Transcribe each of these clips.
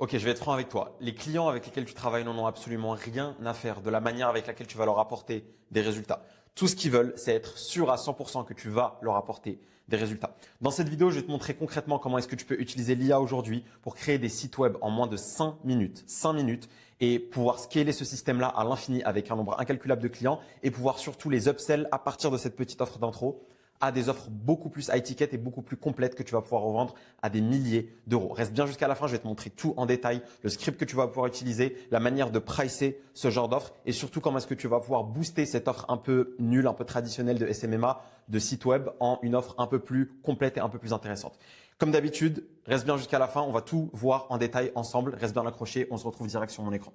Ok, je vais être franc avec toi. Les clients avec lesquels tu travailles n'en ont absolument rien à faire de la manière avec laquelle tu vas leur apporter des résultats. Tout ce qu'ils veulent, c'est être sûr à 100% que tu vas leur apporter des résultats. Dans cette vidéo, je vais te montrer concrètement comment est-ce que tu peux utiliser l'IA aujourd'hui pour créer des sites web en moins de 5 minutes. 5 minutes et pouvoir scaler ce système-là à l'infini avec un nombre incalculable de clients et pouvoir surtout les upsell à partir de cette petite offre d'intro à des offres beaucoup plus high ticket et beaucoup plus complètes que tu vas pouvoir revendre à des milliers d'euros. Reste bien jusqu'à la fin, je vais te montrer tout en détail, le script que tu vas pouvoir utiliser, la manière de pricer ce genre d'offre et surtout comment est-ce que tu vas pouvoir booster cette offre un peu nulle, un peu traditionnelle de SMMA, de site web en une offre un peu plus complète et un peu plus intéressante. Comme d'habitude, reste bien jusqu'à la fin, on va tout voir en détail ensemble, reste bien accroché, on se retrouve direct sur mon écran.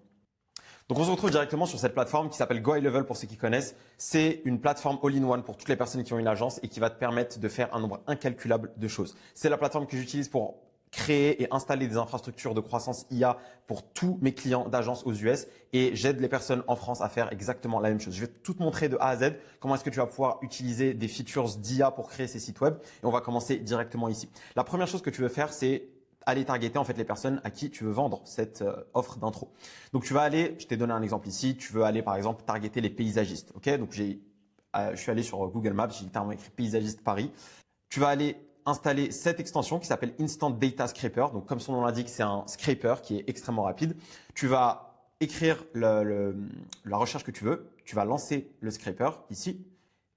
Donc on se retrouve directement sur cette plateforme qui s'appelle Go High Level pour ceux qui connaissent. C'est une plateforme all-in-one pour toutes les personnes qui ont une agence et qui va te permettre de faire un nombre incalculable de choses. C'est la plateforme que j'utilise pour créer et installer des infrastructures de croissance IA pour tous mes clients d'agence aux US et j'aide les personnes en France à faire exactement la même chose. Je vais tout te montrer de A à Z comment est-ce que tu vas pouvoir utiliser des features d'IA pour créer ces sites web et on va commencer directement ici. La première chose que tu veux faire, c'est aller targeter en fait les personnes à qui tu veux vendre cette offre d'intro. Donc tu vas aller, je t'ai donné un exemple ici, tu veux aller par exemple targeter les paysagistes. Ok, donc je suis allé sur Google Maps, j'ai littéralement écrit paysagiste Paris. Tu vas aller installer cette extension qui s'appelle Instant Data Scraper. Donc comme son nom l'indique, c'est un scraper qui est extrêmement rapide. Tu vas écrire la recherche que tu veux, tu vas lancer le scraper ici.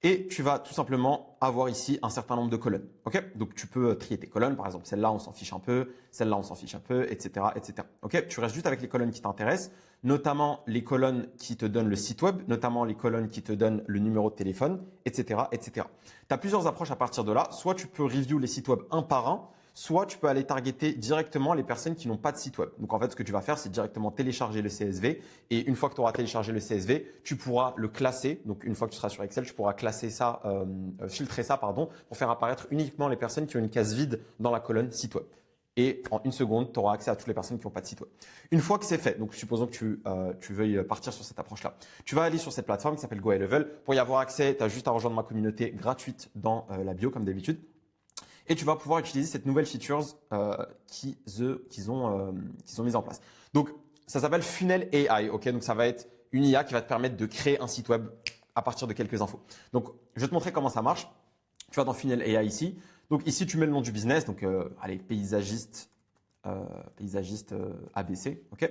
Et tu vas tout simplement avoir ici un certain nombre de colonnes. Ok, donc tu peux trier tes colonnes, par exemple celle-là on s'en fiche un peu, celle-là on s'en fiche un peu, etc., etc. Ok, tu restes juste avec les colonnes qui t'intéressent, notamment les colonnes qui te donnent le site web, notamment les colonnes qui te donnent le numéro de téléphone, etc., etc. Tu as plusieurs approches à partir de là. Soit tu peux review les sites web un par un, soit tu peux aller targeter directement les personnes qui n'ont pas de site web. Donc en fait, ce que tu vas faire, c'est directement télécharger le CSV et une fois que tu auras téléchargé le CSV, tu pourras le classer. Donc une fois que tu seras sur Excel, tu pourras classer ça, filtrer ça, pardon, pour faire apparaître uniquement les personnes qui ont une case vide dans la colonne site web. Et en une seconde, tu auras accès à toutes les personnes qui n'ont pas de site web. Une fois que c'est fait, donc supposons que tu veuilles partir sur cette approche-là, tu vas aller sur cette plateforme qui s'appelle Go High Level. Pour y avoir accès, tu as juste à rejoindre ma communauté gratuite dans la bio comme d'habitude. Et tu vas pouvoir utiliser cette nouvelle features qu'ils ont mise en place. Donc, ça s'appelle Funnel AI. Ok, donc ça va être une IA qui va te permettre de créer un site web à partir de quelques infos. Donc, je vais te montrer comment ça marche. Tu vas dans Funnel AI ici. Donc ici, tu mets le nom du business. Donc, allez, paysagiste ABC. Ok.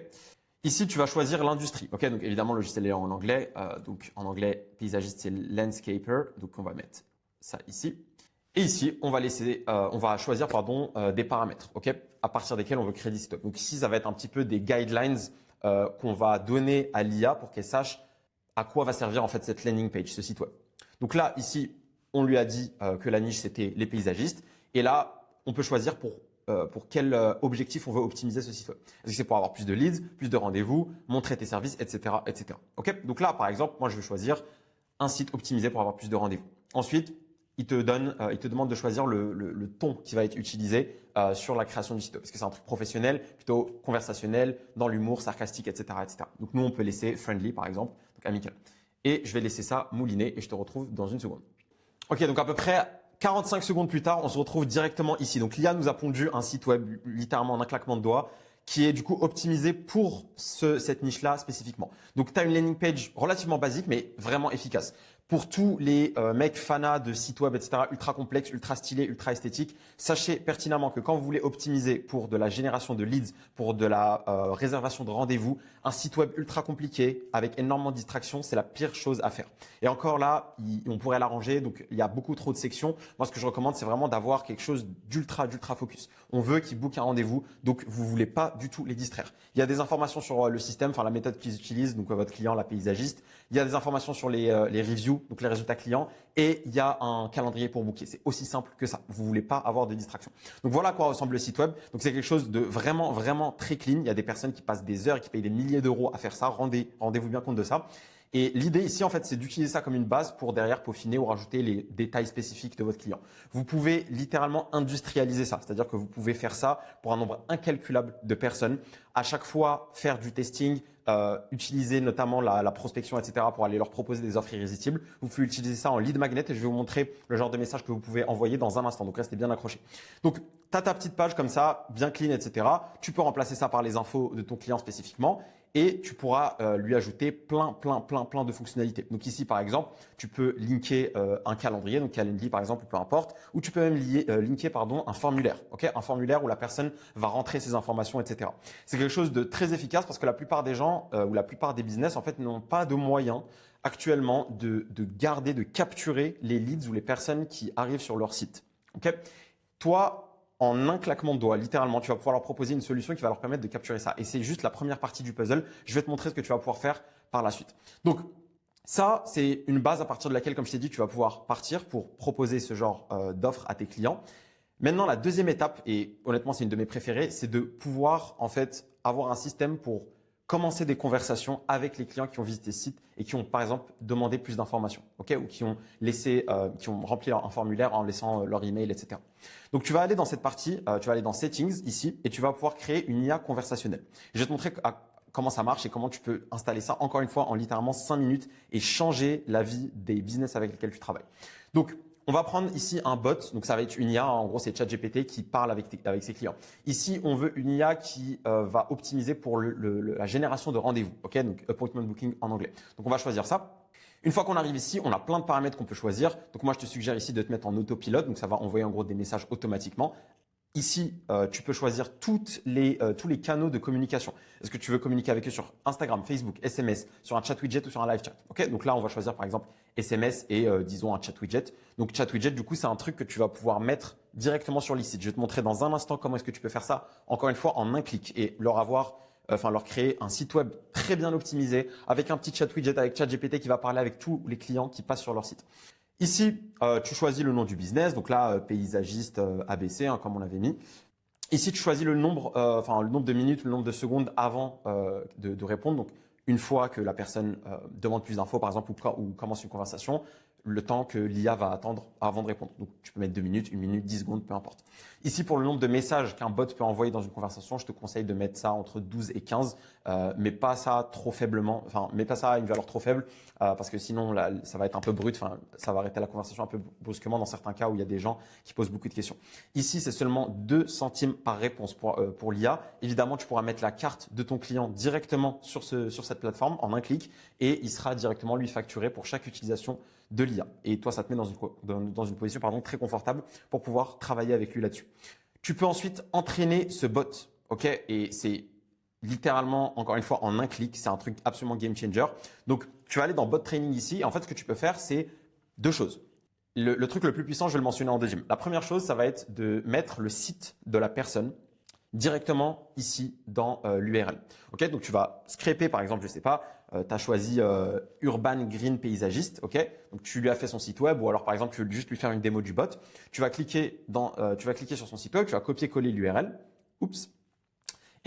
Ici, tu vas choisir l'industrie. Ok, donc évidemment, le logiciel est en anglais. Donc en anglais, paysagiste c'est landscaper. Donc on va mettre ça ici. Et ici, on va choisir des paramètres, ok, à partir desquels on veut créer des sites web. Donc ici, ça va être un petit peu des guidelines qu'on va donner à l'IA pour qu'elle sache à quoi va servir en fait cette landing page, ce site web. Donc là, ici, on lui a dit que la niche c'était les paysagistes. Et là, on peut choisir pour quel objectif on veut optimiser ce site web. Est-ce que c'est pour avoir plus de leads, plus de rendez-vous, montrer tes services, etc., etc. Ok. Donc là, par exemple, moi, je vais choisir un site optimisé pour avoir plus de rendez-vous. Ensuite, il te demande de choisir le ton qui va être utilisé sur la création du site web. Parce que c'est un truc professionnel, plutôt conversationnel, dans l'humour, sarcastique, etc., etc. Donc nous, on peut laisser friendly, par exemple, donc amical. Et je vais laisser ça mouliner et je te retrouve dans une seconde. Ok, donc à peu près 45 secondes plus tard, on se retrouve directement ici. Donc l'IA nous a pondu un site web littéralement en un claquement de doigts qui est du coup optimisé pour cette niche-là spécifiquement. Donc tu as une landing page relativement basique mais vraiment efficace. Pour tous les mecs fanas de sites web, etc., ultra complexes, ultra stylés, ultra esthétiques, sachez pertinemment que quand vous voulez optimiser pour de la génération de leads, pour de la réservation de rendez-vous, un site web ultra compliqué avec énormément de distractions, c'est la pire chose à faire. Et encore là, on pourrait l'arranger, donc il y a beaucoup trop de sections. Moi, ce que je recommande, c'est vraiment d'avoir quelque chose d'ultra focus. On veut qu'ils bookent un rendez-vous, donc vous voulez pas du tout les distraire. Il y a des informations sur le système, enfin la méthode qu'ils utilisent, donc votre client, la paysagiste. Il y a des informations sur les reviews, donc les résultats clients, et il y a un calendrier pour booker. C'est aussi simple que ça. Vous voulez pas avoir de distraction. Donc voilà à quoi ressemble le site web. Donc c'est quelque chose de vraiment très clean. Il y a des personnes qui passent des heures et qui payent des milliers d'euros à faire ça. Rendez-vous bien compte de ça. Et l'idée ici, en fait, c'est d'utiliser ça comme une base pour derrière peaufiner ou rajouter les détails spécifiques de votre client. Vous pouvez littéralement industrialiser ça, c'est-à-dire que vous pouvez faire ça pour un nombre incalculable de personnes. À chaque fois, faire du testing, utiliser notamment la prospection, etc. pour aller leur proposer des offres irrésistibles. Vous pouvez utiliser ça en lead magnet et je vais vous montrer le genre de message que vous pouvez envoyer dans un instant. Donc restez bien accrochés. Donc, tu tu as ta petite page comme ça, bien clean, etc. Tu peux remplacer ça par les infos de ton client spécifiquement et tu pourras lui ajouter plein de fonctionnalités. Donc ici, par exemple, tu peux linker un calendrier, donc Calendly par exemple, peu importe, ou tu peux même linker un formulaire, ok, un formulaire où la personne va rentrer ses informations, etc. C'est quelque chose de très efficace parce que la plupart des gens ou la plupart des business en fait n'ont pas de moyens actuellement de garder, de capturer les leads ou les personnes qui arrivent sur leur site. Ok, toi, en un claquement de doigts, littéralement, tu vas pouvoir leur proposer une solution qui va leur permettre de capturer ça. Et c'est juste la première partie du puzzle. Je vais te montrer ce que tu vas pouvoir faire par la suite. Donc, ça, c'est une base à partir de laquelle, comme je t'ai dit, tu vas pouvoir partir pour proposer ce genre d'offre à tes clients. Maintenant, la deuxième étape, et honnêtement, c'est une de mes préférées, c'est de pouvoir en fait avoir un système pour commencer des conversations avec les clients qui ont visité ce site et qui ont, par exemple, demandé plus d'informations, ok, ou qui ont rempli un formulaire en laissant leur email, etc. Donc, tu vas aller dans cette partie, tu vas aller dans Settings ici et tu vas pouvoir créer une IA conversationnelle. Je vais te montrer comment ça marche et comment tu peux installer ça encore une fois en littéralement 5 minutes et changer la vie des business avec lesquels tu travailles. Donc, on va prendre ici un bot, donc ça va être une IA, en gros c'est ChatGPT qui parle avec ses clients. Ici, on veut une IA qui va optimiser pour la génération de rendez-vous, ok, donc appointment booking en anglais. Donc on va choisir ça. Une fois qu'on arrive ici, on a plein de paramètres qu'on peut choisir. Donc moi, je te suggère ici de te mettre en autopilote, donc ça va envoyer en gros des messages automatiquement. Ici, tu peux choisir tous les canaux de communication. Est-ce que tu veux communiquer avec eux sur Instagram, Facebook, SMS, sur un chat widget ou sur un live chat? Ok, donc là, on va choisir par exemple SMS et disons un chat widget. Donc chat widget, du coup, c'est un truc que tu vas pouvoir mettre directement sur les sites. Je vais te montrer dans un instant comment est-ce que tu peux faire ça, encore une fois, en un clic et leur créer un site web très bien optimisé avec un petit chat widget avec ChatGPT qui va parler avec tous les clients qui passent sur leur site. Ici, tu choisis le nom du business, donc là, paysagiste ABC, hein, comme on l'avait mis. Ici, tu choisis le nombre de minutes, le nombre de secondes avant de répondre. Donc, une fois que la personne demande plus d'infos, par exemple, ou commence une conversation, le temps que l'IA va attendre avant de répondre. Donc, tu peux mettre 2 minutes, 1 minute, 10 secondes, peu importe. Ici, pour le nombre de messages qu'un bot peut envoyer dans une conversation, je te conseille de mettre ça entre 12 et 15, mais pas ça trop faiblement, mais pas ça à une valeur trop faible, parce que sinon, là, ça va être un peu brut, ça va arrêter la conversation un peu brusquement dans certains cas où il y a des gens qui posent beaucoup de questions. Ici, c'est seulement 2 centimes par réponse pour l'IA. Évidemment, tu pourras mettre la carte de ton client directement sur cette plateforme en un clic et il sera directement lui facturé pour chaque utilisation de l'IA. Et toi, ça te met dans une position très confortable pour pouvoir travailler avec lui là-dessus. Tu peux ensuite entraîner ce bot, ok? Et c'est littéralement, encore une fois, en un clic. C'est un truc absolument game changer. Donc, tu vas aller dans bot training ici. Et en fait, ce que tu peux faire, c'est 2 choses. Le truc le plus puissant, je vais le mentionner en deuxième. La première chose, ça va être de mettre le site de la personne directement ici dans l'URL. Ok, donc tu vas scraper par exemple, je sais pas, tu as choisi Urban Green Paysagiste, ok, donc tu lui as fait son site web ou alors par exemple tu veux juste lui faire une démo du bot. Tu vas cliquer sur son site web, tu vas copier-coller l'URL. Oups.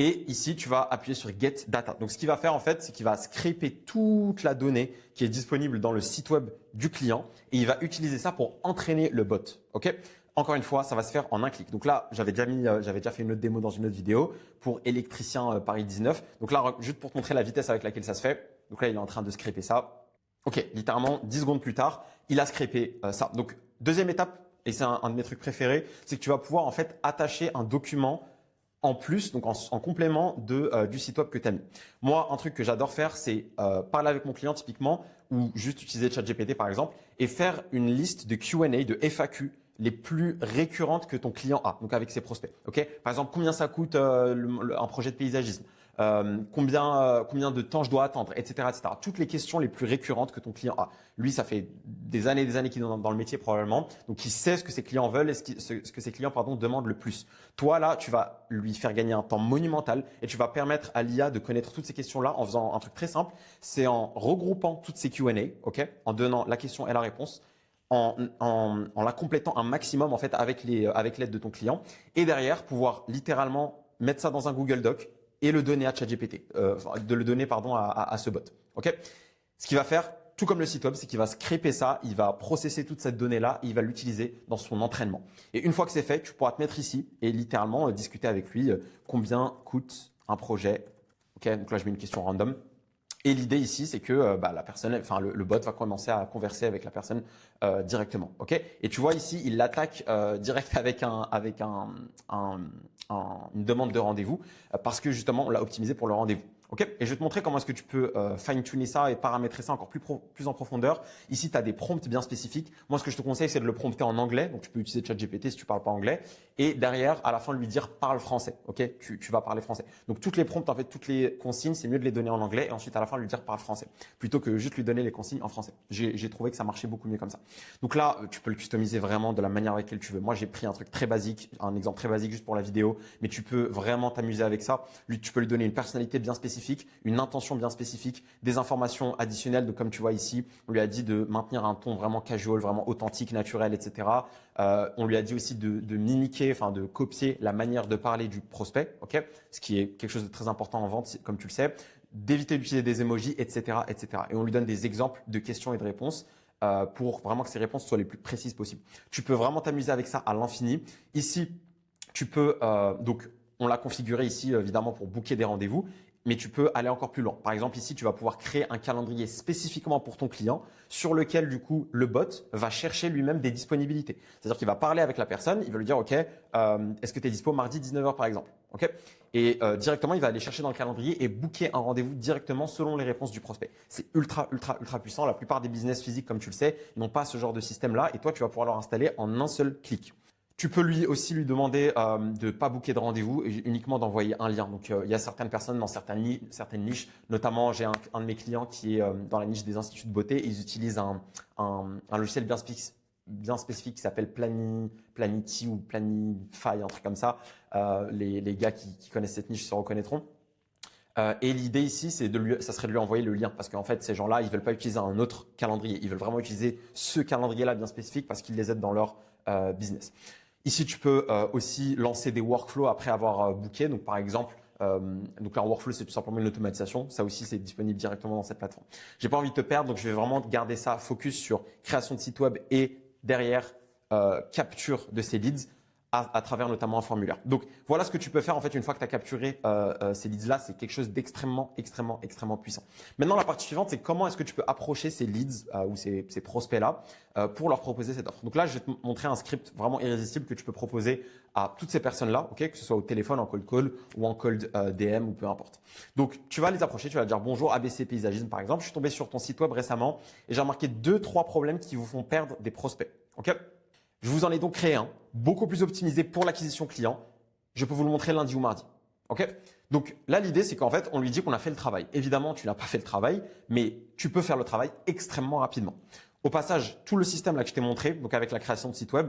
Et ici, tu vas appuyer sur Get Data. Donc, ce qu'il va faire, en fait, c'est qu'il va scraper toute la donnée qui est disponible dans le site web du client et il va utiliser ça pour entraîner le bot. Ok? Encore une fois, ça va se faire en un clic. Donc là, j'avais déjà fait une autre démo dans une autre vidéo pour électricien Paris 19. Donc là, juste pour te montrer la vitesse avec laquelle ça se fait. Donc là, il est en train de scraper ça. Ok, littéralement 10 secondes plus tard, il a scrapé ça. Donc, deuxième étape, et c'est un de mes trucs préférés, c'est que tu vas pouvoir en fait attacher un document en plus, donc en complément du site web que tu as mis. Moi, un truc que j'adore faire, c'est parler avec mon client typiquement ou juste utiliser ChatGPT par exemple et faire une liste de Q&A, de FAQ les plus récurrentes que ton client a, donc avec ses prospects. Ok, par exemple, combien ça coûte un projet de paysagisme, combien de temps je dois attendre, etc., etc. Toutes les questions les plus récurrentes que ton client a. Lui, ça fait des années qu'il est dans le métier probablement, donc il sait ce que ses clients veulent et ce que ses clients demandent le plus. Toi, là, tu vas lui faire gagner un temps monumental et tu vas permettre à l'IA de connaître toutes ces questions-là en faisant un truc très simple. C'est en regroupant toutes ces Q&A, ok, en donnant la question et la réponse, en la complétant un maximum en fait avec l'aide de ton client et derrière pouvoir littéralement mettre ça dans un Google Doc et le donner à ChatGPT, de le donner à ce bot. Ok. Ce qu'il va faire, tout comme le site web, c'est qu'il va scraper ça, il va processer toute cette donnée-là et il va l'utiliser dans son entraînement. Et une fois que c'est fait, tu pourras te mettre ici et littéralement discuter avec lui combien coûte un projet. Ok. Donc là, je mets une question random. Et l'idée ici, c'est que la personne, enfin le bot va commencer à converser avec la personne directement. Ok. Et tu vois ici, il l'attaque direct avec une demande de rendez-vous parce que justement, on l'a optimisé pour le rendez-vous. Ok. Et je vais te montrer comment est-ce que tu peux fine-tuner ça et paramétrer ça encore plus en profondeur. Ici, tu as des prompts bien spécifiques. Moi, ce que je te conseille, c'est de le prompter en anglais. Donc, tu peux utiliser ChatGPT si tu parles pas anglais. Et derrière, à la fin, lui dire parle français. Ok. Tu vas parler français. Donc, toutes les prompts, en fait, toutes les consignes, c'est mieux de les donner en anglais et ensuite à la fin lui dire parle français plutôt que juste lui donner les consignes en français. J'ai trouvé que ça marchait beaucoup mieux comme ça. Donc là, tu peux le customiser vraiment de la manière avec laquelle tu veux. Moi, j'ai pris un truc très basique, un exemple très basique juste pour la vidéo, mais tu peux vraiment t'amuser avec ça. Lui, tu peux lui donner une personnalité bien spécifique, une intention bien spécifique, des informations additionnelles. Donc comme tu vois ici, on lui a dit de maintenir un ton vraiment casual, vraiment authentique, naturel, etc. On lui a dit aussi de mimiquer, enfin de copier la manière de parler du prospect, ok, ce qui est quelque chose de très important en vente, comme tu le sais, d'éviter d'utiliser des emojis, etc., etc. Et on lui donne des exemples de questions et de réponses pour vraiment que ces réponses soient les plus précises possibles. Tu peux vraiment t'amuser avec ça à l'infini. Ici, tu peux donc on l'a configuré ici évidemment pour booker des rendez-vous. Mais tu peux aller encore plus loin. Par exemple, ici, tu vas pouvoir créer un calendrier spécifiquement pour ton client sur lequel, du coup, le bot va chercher lui-même des disponibilités. C'est-à-dire qu'il va parler avec la personne, il va lui dire, OK, est-ce que tu es dispo mardi 19h par exemple, OK. Et directement, il va aller chercher dans le calendrier et booker un rendez-vous directement selon les réponses du prospect. C'est ultra, ultra, ultra puissant. La plupart des business physiques, comme tu le sais, n'ont pas ce genre de système-là et toi, tu vas pouvoir leur installer en un seul clic. Tu peux aussi lui demander de ne pas booker de rendez-vous et uniquement d'envoyer un lien. Donc, il y a certaines personnes dans certaines niches, notamment j'ai un de mes clients qui est dans la niche des instituts de beauté. Ils utilisent un logiciel bien spécifique qui s'appelle Planity ou Planify, un truc comme ça. Les gars qui connaissent cette niche se reconnaîtront. Et l'idée ici, ça serait de lui envoyer le lien parce qu'en fait, ces gens-là, ils veulent pas utiliser un autre calendrier. Ils veulent vraiment utiliser ce calendrier-là bien spécifique parce qu'il les aide dans leur business. Ici, tu peux aussi lancer des workflows après avoir booké. Donc, par exemple, donc là, un workflow, c'est tout simplement une automatisation. Ça aussi, c'est disponible directement dans cette plateforme. J'ai pas envie de te perdre, donc je vais vraiment garder ça focus sur création de site web et derrière capture de ces leads à travers notamment un formulaire. Donc, voilà ce que tu peux faire en fait une fois que tu as capturé ces leads-là. C'est quelque chose d'extrêmement, extrêmement, extrêmement puissant. Maintenant, la partie suivante, c'est comment est-ce que tu peux approcher ces leads ou ces prospects-là pour leur proposer cette offre. Donc là, je vais te montrer un script vraiment irrésistible que tu peux proposer à toutes ces personnes-là, ok, que ce soit au téléphone, en cold call ou en cold DM ou peu importe. Donc, tu vas les approcher, tu vas dire bonjour ABC Paysagisme par exemple. Je suis tombé sur ton site web récemment et j'ai remarqué 2-3 problèmes qui vous font perdre des prospects. Ok. Je vous en ai donc créé un, beaucoup plus optimisé pour l'acquisition client. Je peux vous le montrer lundi ou mardi. Ok. Donc là, l'idée, c'est qu'en fait, on lui dit qu'on a fait le travail. Évidemment, tu n'as pas fait le travail, mais tu peux faire le travail extrêmement rapidement. Au passage, tout le système là que je t'ai montré, donc avec la création de site web,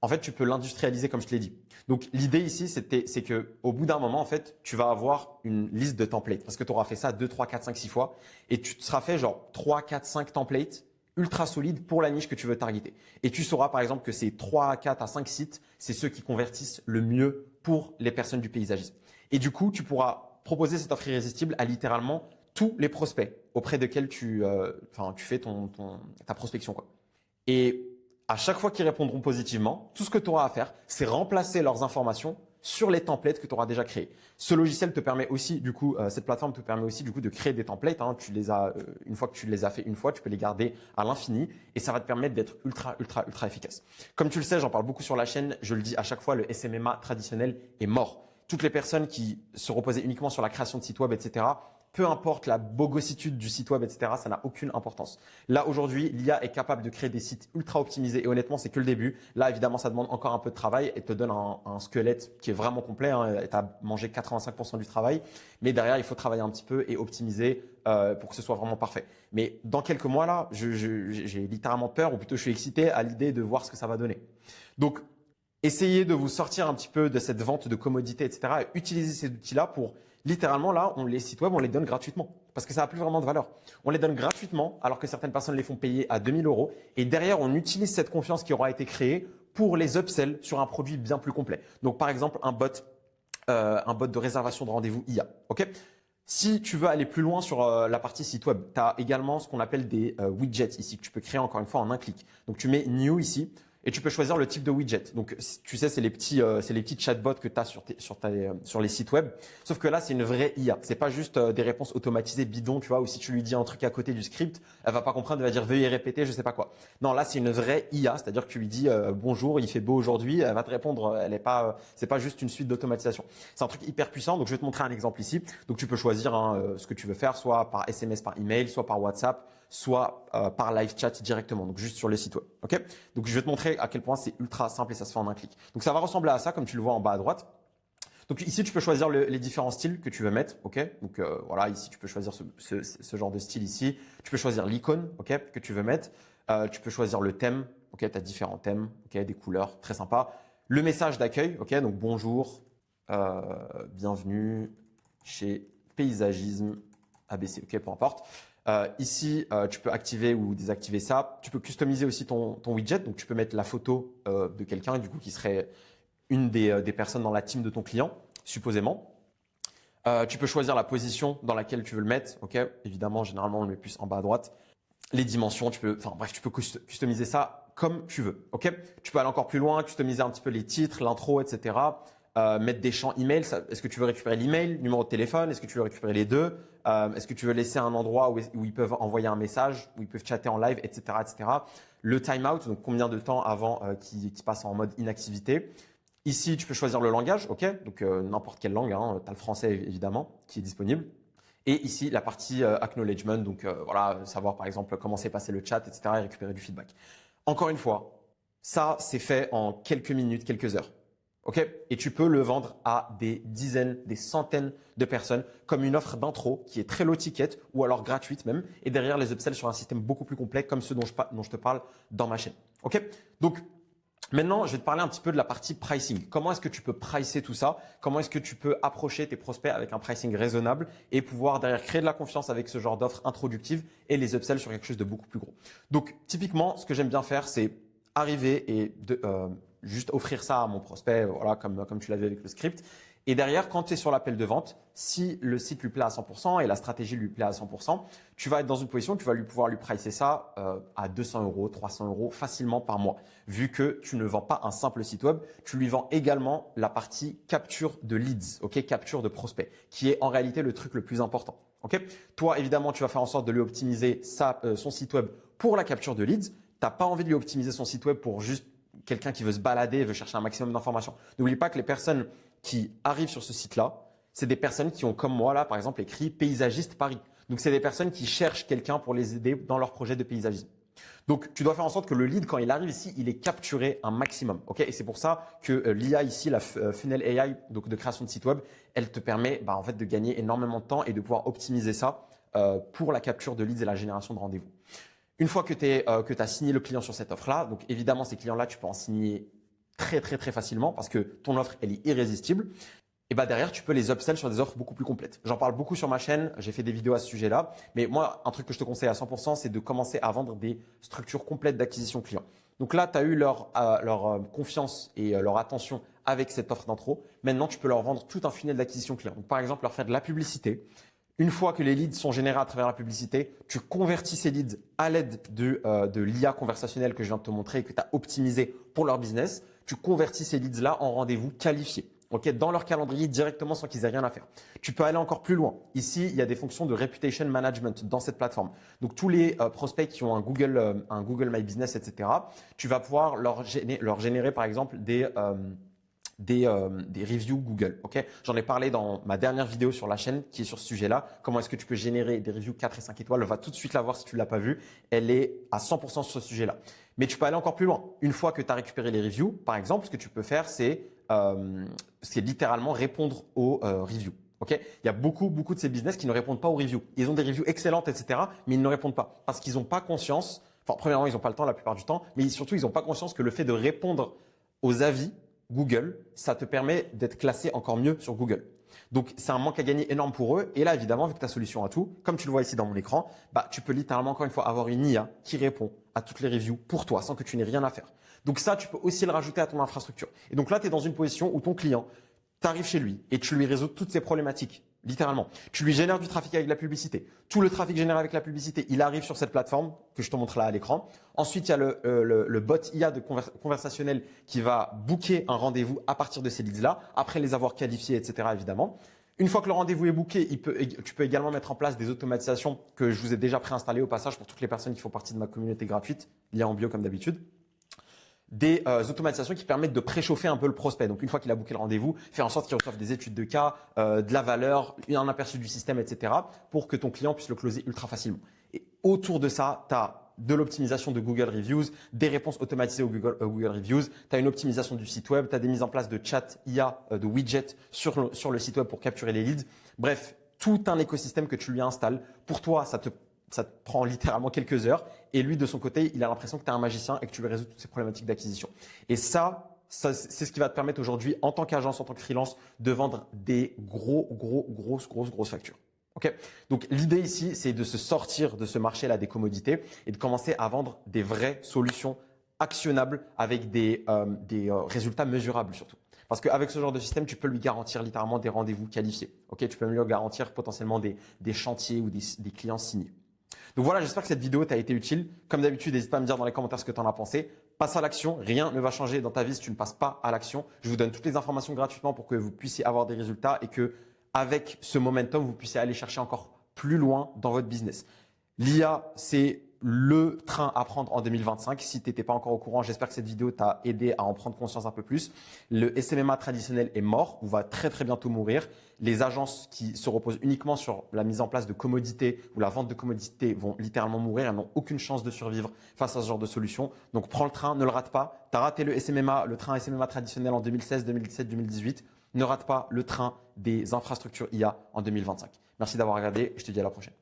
en fait, tu peux l'industrialiser comme je te l'ai dit. Donc l'idée ici, c'est que au bout d'un moment, en fait, tu vas avoir une liste de templates parce que tu auras fait ça 2, 3, 4, 5, 6 fois et tu te seras fait genre 3, 4, 5 templates ultra solide pour la niche que tu veux targeter. Et tu sauras par exemple que ces 3 à 4 à 5 sites, c'est ceux qui convertissent le mieux pour les personnes du paysagisme. Et du coup, tu pourras proposer cette offre irrésistible à littéralement tous les prospects auprès desquels tu fais ta prospection, quoi. Et à chaque fois qu'ils répondront positivement, tout ce que tu auras à faire, c'est remplacer leurs informations sur les templates que tu auras déjà créés. Ce logiciel te permet aussi, du coup, cette plateforme te permet aussi, du coup, de créer des templates. Hein. Tu les as, une fois que tu les as fait une fois, tu peux les garder à l'infini et ça va te permettre d'être ultra, ultra, ultra efficace. Comme tu le sais, j'en parle beaucoup sur la chaîne. Je le dis à chaque fois, le SMMA traditionnel est mort. Toutes les personnes qui se reposaient uniquement sur la création de sites web, etc., peu importe la bogossitude du site web, etc., ça n'a aucune importance. Là, aujourd'hui, l'IA est capable de créer des sites ultra optimisés et honnêtement, c'est que le début. Là, évidemment, ça demande encore un peu de travail et te donne un squelette qui est vraiment complet. Hein, tu as mangé 85% du travail, mais derrière, il faut travailler un petit peu et optimiser pour que ce soit vraiment parfait. Mais dans quelques mois, là, j'ai littéralement peur, ou plutôt je suis excité à l'idée de voir ce que ça va donner. Donc, essayez de vous sortir un petit peu de cette vente de commodité, etc. et utiliser ces outils-là pour littéralement, là, les sites web, on les donne gratuitement parce que ça n'a plus vraiment de valeur. On les donne gratuitement alors que certaines personnes les font payer à 2000 euros. Et derrière, on utilise cette confiance qui aura été créée pour les upsell sur un produit bien plus complet. Donc, par exemple, un bot de réservation de rendez-vous IA. Ok. Si tu veux aller plus loin sur la partie site web, tu as également ce qu'on appelle des widgets ici que tu peux créer encore une fois en un clic. Donc, tu mets New ici. Et tu peux choisir le type de widget. Donc, tu sais, c'est les petits chatbots que tu as sur les sites web. Sauf que là, c'est une vraie IA. C'est pas juste des réponses automatisées bidons, tu vois, ou si tu lui dis un truc à côté du script, elle va pas comprendre, elle va dire veuillez répéter, je sais pas quoi. Non, là, c'est une vraie IA. C'est-à-dire que tu lui dis bonjour, il fait beau aujourd'hui, elle va te répondre. C'est pas juste une suite d'automatisation. C'est un truc hyper puissant. Donc, je vais te montrer un exemple ici. Donc, tu peux choisir ce que tu veux faire, soit par SMS, par email, soit par WhatsApp, soit par live chat directement, donc juste sur le site web. Ok. Donc je vais te montrer à quel point c'est ultra simple et ça se fait en un clic. Donc ça va ressembler à ça, comme tu le vois en bas à droite. Donc ici, tu peux choisir les différents styles que tu veux mettre. Ok. Donc voilà, ici tu peux choisir ce genre de style ici. Tu peux choisir l'icône, ok, que tu veux mettre. Tu peux choisir le thème. Ok, tu as différents thèmes, ok, des couleurs, très sympa. Le message d'accueil, ok, donc bonjour, bienvenue chez Paysagisme ABC, ok, peu importe. Ici, tu peux activer ou désactiver ça. Tu peux customiser aussi ton widget. Donc, tu peux mettre la photo de quelqu'un, du coup, qui serait une des personnes dans la team de ton client, supposément. Tu peux choisir la position dans laquelle tu veux le mettre. Ok. Évidemment, généralement, on le met plus en bas à droite. Les dimensions, tu peux customiser ça comme tu veux. Ok. Tu peux aller encore plus loin, customiser un petit peu les titres, l'intro, etc. Mettre des champs email. Est-ce que tu veux récupérer l'email, numéro de téléphone? Est-ce que tu veux récupérer les deux? Est-ce que tu veux laisser un endroit où ils peuvent envoyer un message, où ils peuvent chatter en live, etc., etc. Le timeout, donc combien de temps avant qu'ils passent en mode inactivité. Ici, tu peux choisir le langage, ok, donc n'importe quelle langue, hein, tu as le français évidemment qui est disponible. Et ici, la partie acknowledgement, donc voilà, savoir par exemple comment s'est passé le chat, etc. et récupérer du feedback. Encore une fois, ça, c'est fait en quelques minutes, quelques heures. Ok. Et tu peux le vendre à des dizaines, des centaines de personnes comme une offre d'intro qui est très low ticket ou alors gratuite même. Et derrière les upsells sur un système beaucoup plus complet comme ceux dont je te parle dans ma chaîne. Ok. Donc, maintenant, je vais te parler un petit peu de la partie pricing. Comment est-ce que tu peux pricer tout ça? Comment est-ce que tu peux approcher tes prospects avec un pricing raisonnable et pouvoir derrière créer de la confiance avec ce genre d'offres introductives et les upsells sur quelque chose de beaucoup plus gros. Donc, typiquement, ce que j'aime bien faire, c'est arriver et juste offrir ça à mon prospect, voilà, comme tu l'avais avec le script. Et derrière, quand tu es sur l'appel de vente, si le site lui plaît à 100% et la stratégie lui plaît à 100%, tu vas être dans une position où tu vas pouvoir lui pricer ça à 200 euros, 300 euros facilement par mois. Vu que tu ne vends pas un simple site web, tu lui vends également la partie capture de leads, ok, capture de prospects, qui est en réalité le truc le plus important. Ok. Toi, évidemment, tu vas faire en sorte de lui optimiser son site web pour la capture de leads. Tu n'as pas envie de lui optimiser son site web pour juste quelqu'un qui veut se balader, veut chercher un maximum d'informations. N'oublie pas que les personnes qui arrivent sur ce site-là, c'est des personnes qui ont, comme moi là, par exemple, écrit paysagiste Paris. Donc, c'est des personnes qui cherchent quelqu'un pour les aider dans leur projet de paysagisme. Donc, tu dois faire en sorte que le lead, quand il arrive ici, il est capturé un maximum. Ok. Et c'est pour ça que l'IA ici, la Funnel AI, donc de création de site web, elle te permet en fait, de gagner énormément de temps et de pouvoir optimiser ça pour la capture de leads et la génération de rendez-vous. Une fois que tu as signé le client sur cette offre-là, donc évidemment, ces clients-là, tu peux en signer très, très, très facilement parce que ton offre, elle est irrésistible. Et derrière, tu peux les upsell sur des offres beaucoup plus complètes. J'en parle beaucoup sur ma chaîne, j'ai fait des vidéos à ce sujet-là. Mais moi, un truc que je te conseille à 100%, c'est de commencer à vendre des structures complètes d'acquisition client. Donc là, tu as eu leur confiance et leur attention avec cette offre d'intro. Maintenant, tu peux leur vendre tout un funnel d'acquisition client. Donc par exemple, leur faire de la publicité. Une fois que les leads sont générés à travers la publicité, tu convertis ces leads à l'aide de l'IA conversationnelle que je viens de te montrer et que tu as optimisé pour leur business. Tu convertis ces leads-là en rendez-vous qualifiés, okay, dans leur calendrier directement sans qu'ils aient rien à faire. Tu peux aller encore plus loin. Ici, il y a des fonctions de reputation management dans cette plateforme. Donc, tous les prospects qui ont un Google My Business, etc., tu vas pouvoir leur générer par exemple des reviews Google. Okay. J'en ai parlé dans ma dernière vidéo sur la chaîne qui est sur ce sujet-là. Comment est-ce que tu peux générer des reviews 4 et 5 étoiles? Va tout de suite la voir si tu ne l'as pas vue. Elle est à 100% sur ce sujet-là. Mais tu peux aller encore plus loin. Une fois que tu as récupéré les reviews, par exemple, ce que tu peux faire, c'est littéralement répondre aux reviews. Okay. Il y a beaucoup de ces business qui ne répondent pas aux reviews. Ils ont des reviews excellentes, etc., mais ils ne répondent pas parce qu'ils n'ont pas conscience. Enfin, premièrement, ils n'ont pas le temps la plupart du temps, mais surtout, ils n'ont pas conscience que le fait de répondre aux avis Google, ça te permet d'être classé encore mieux sur Google. Donc, c'est un manque à gagner énorme pour eux. Et là, évidemment, vu que tu as solution à tout, comme tu le vois ici dans mon écran, tu peux littéralement, encore une fois, avoir une IA qui répond à toutes les reviews pour toi sans que tu n'aies rien à faire. Donc ça, tu peux aussi le rajouter à ton infrastructure. Et donc là, tu es dans une position où ton client, tu arrives chez lui et tu lui résous toutes ses problématiques. Littéralement. Tu lui génères du trafic avec la publicité. Tout le trafic généré avec la publicité, il arrive sur cette plateforme que je te montre là à l'écran. Ensuite, il y a le bot IA de conversationnel qui va booker un rendez-vous à partir de ces leads-là, après les avoir qualifiés, etc. évidemment. Une fois que le rendez-vous est booké, tu peux également mettre en place des automatisations que je vous ai déjà préinstallées au passage pour toutes les personnes qui font partie de ma communauté gratuite, lien en bio comme d'habitude. Des automatisations qui permettent de préchauffer un peu le prospect. Donc, une fois qu'il a booké le rendez-vous, faire en sorte qu'il reçoive des études de cas, de la valeur, un aperçu du système, etc. pour que ton client puisse le closer ultra facilement. Et autour de ça, tu as de l'optimisation de Google Reviews, des réponses automatisées au Google Reviews, tu as une optimisation du site web, tu as des mises en place de chat IA, de widgets sur le site web pour capturer les leads. Bref, tout un écosystème que tu lui installes. Pour toi, ça te prend littéralement quelques heures. Et lui, de son côté, il a l'impression que tu es un magicien et que tu lui résous toutes ces problématiques d'acquisition. Et ça c'est ce qui va te permettre aujourd'hui, en tant qu'agence, en tant que freelance, de vendre des grosses factures. Okay. Donc, l'idée ici, c'est de se sortir de ce marché-là des commodités et de commencer à vendre des vraies solutions actionnables avec des résultats mesurables surtout. Parce qu'avec ce genre de système, tu peux lui garantir littéralement des rendez-vous qualifiés. Okay. Tu peux lui garantir potentiellement des chantiers ou des clients signés. Donc voilà, j'espère que cette vidéo t'a été utile. Comme d'habitude, n'hésite pas à me dire dans les commentaires ce que tu en as pensé. Passe à l'action, rien ne va changer dans ta vie si tu ne passes pas à l'action. Je vous donne toutes les informations gratuitement pour que vous puissiez avoir des résultats et que avec ce momentum, vous puissiez aller chercher encore plus loin dans votre business. L'IA, c'est le train à prendre en 2025. Si tu n'étais pas encore au courant, j'espère que cette vidéo t'a aidé à en prendre conscience un peu plus. Le SMMA traditionnel est mort ou va très bientôt mourir. Les agences qui se reposent uniquement sur la mise en place de commodités ou la vente de commodités vont littéralement mourir. Elles n'ont aucune chance de survivre face à ce genre de solution. Donc prends le train, ne le rate pas. Tu as raté le SMMA, le train SMMA traditionnel en 2016, 2017, 2018. Ne rate pas le train des infrastructures IA en 2025. Merci d'avoir regardé et je te dis à la prochaine.